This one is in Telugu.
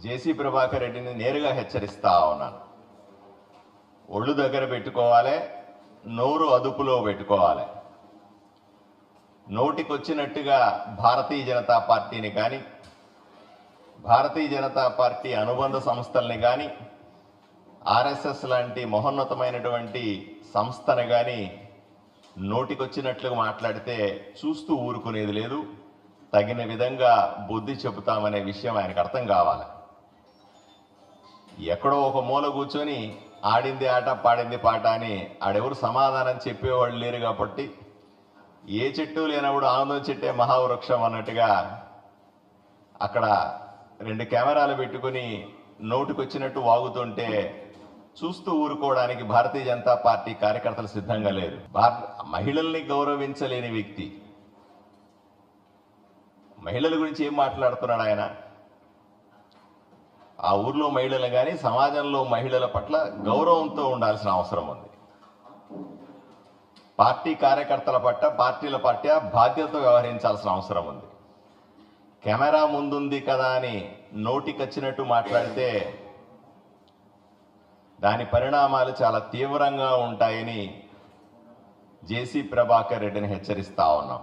జేసీ ప్రభాకర్ రెడ్డిని నేరుగా హెచ్చరిస్తా ఉన్నాను. ఒళ్ళు దగ్గర పెట్టుకోవాలి, నోరు అదుపులో పెట్టుకోవాలి. నోటికొచ్చినట్టుగా భారతీయ జనతా పార్టీని కానీ, భారతీయ జనతా పార్టీ అనుబంధ సంస్థల్ని కానీ, ఆర్ఎస్ఎస్ లాంటి మహోన్నతమైనటువంటి సంస్థను కానీ నోటికొచ్చినట్లుగా మాట్లాడితే చూస్తూ ఊరుకునేది లేదు. తగిన విధంగా బుద్ధి చెబుతామనే విషయం ఆయనకు అర్థం కావాలి. ఎక్కడో ఒక మూల కూర్చొని ఆడింది ఆట పాడింది పాట అని ఆడెవరు సమాధానం చెప్పేవాళ్ళు లేరు కాబట్టి, ఏ చెట్టు లేనప్పుడు ఆనందం చెట్టే మహావృక్షం అన్నట్టుగా అక్కడ 2 కెమెరాలు పెట్టుకుని నోటికొచ్చినట్టు వాగుతుంటే చూస్తూ ఊరుకోవడానికి భారతీయ జనతా పార్టీ కార్యకర్తలు సిద్ధంగా లేరు. మహిళల్ని గౌరవించలేని వ్యక్తి మహిళల గురించి ఏం మాట్లాడుతున్నాడు ఆయన? ఆ ఊర్లో మహిళలు కానీ సమాజంలో మహిళల పట్ల గౌరవంతో ఉండాల్సిన అవసరం ఉంది. పార్టీ కార్యకర్తల పట్ల, పార్టీల పట్ల బాధ్యతతో వ్యవహరించాల్సిన అవసరం ఉంది. కెమెరా ముందుంది కదా అని నోటికొచ్చినట్టు మాట్లాడితే దాని పరిణామాలు చాలా తీవ్రంగా ఉంటాయని జేసీ ప్రభాకర్ రెడ్డిని హెచ్చరిస్తా ఉన్నాం.